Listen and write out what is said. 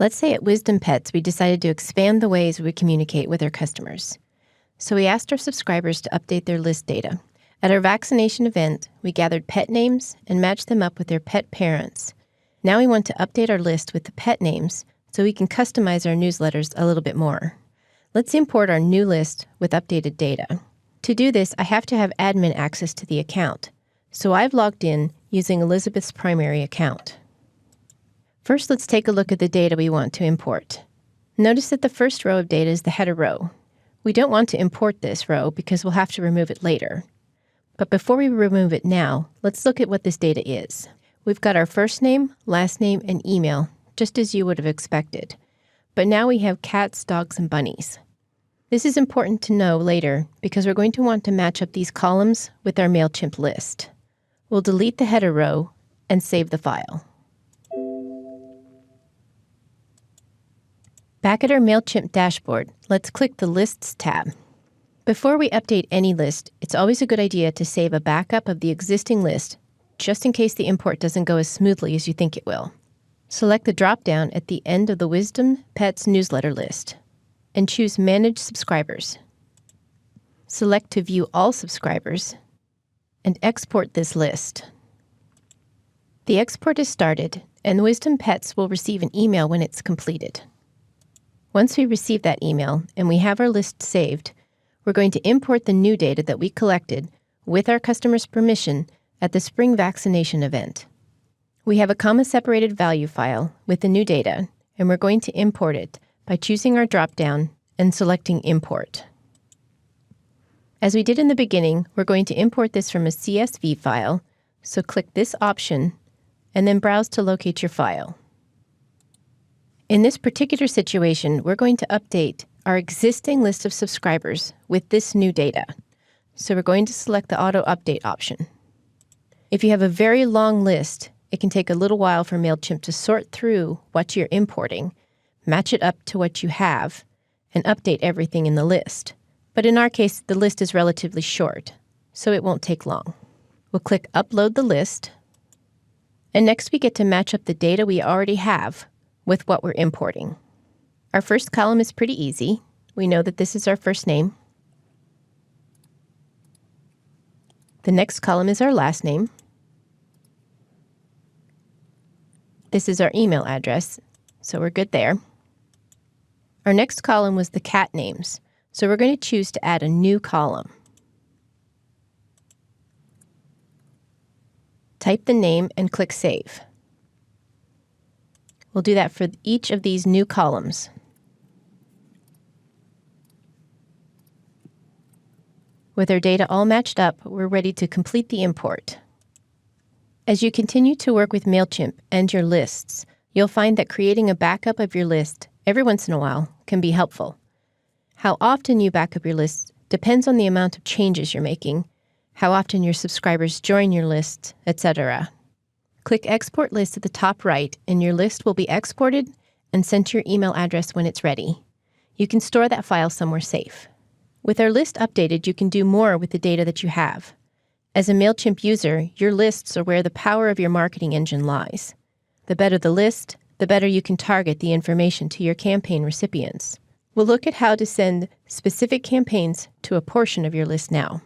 Let's say at Wisdom Pets we decided to expand the ways we communicate with our customers. So we asked our subscribers to update their list data. At our vaccination event, we gathered pet names and matched them up with their pet parents. Now we want to update our list with the pet names so we can customize our newsletters a little bit more. Let's import our new list with updated data. To do this, I have to have admin access to the account. So I've logged in using Elizabeth's primary account. First, let's take a look at the data we want to import. Notice that the first row of data is the header row. We don't want to import this row because we'll have to remove it later. But before we remove it now, let's look at what this data is. We've got our first name, last name, and email, just as you would have expected. But now we have cats, dogs, and bunnies. This is important to know later because we're going to want to match up these columns with our MailChimp list. We'll delete the header row and save the file. Back at our MailChimp dashboard, let's click the Lists tab. Before we update any list, it's always a good idea to save a backup of the existing list, just in case the import doesn't go as smoothly as you think it will. Select the drop-down at the end of the Wisdom Pets newsletter list and choose Manage Subscribers. Select to view all subscribers and export this list. The export is started, and Wisdom Pets will receive an email when it's completed. Once we receive that email and we have our list saved, we're going to import the new data that we collected with our customer's permission at the spring vaccination event. We have a comma-separated value file with the new data, and we're going to import it by choosing our drop-down and selecting Import. As we did in the beginning, we're going to import this from a CSV file, so click this option and then browse to locate your file. In this particular situation, we're going to update our existing list of subscribers with this new data. So we're going to select the Auto Update option. If you have a very long list, it can take a little while for MailChimp to sort through what you're importing, match it up to what you have, and update everything in the list. But in our case, the list is relatively short, so it won't take long. We'll click Upload the list, and next we get to match up the data we already have with what we're importing. Our first column is pretty easy. We know that this is our first name. The next column is our last name. This is our email address, so we're good there. Our next column was the cat names, so we're going to choose to add a new column. Type the name and click Save. We'll do that for each of these new columns. With our data all matched up, we're ready to complete the import. As you continue to work with MailChimp and your lists, you'll find that creating a backup of your list every once in a while can be helpful. How often you back up your list depends on the amount of changes you're making, how often your subscribers join your list, etc. Click Export List at the top right, and your list will be exported and sent to your email address when it's ready. You can store that file somewhere safe. With our list updated, you can do more with the data that you have. As a MailChimp user, your lists are where the power of your marketing engine lies. The better the list, the better you can target the information to your campaign recipients. We'll look at how to send specific campaigns to a portion of your list now.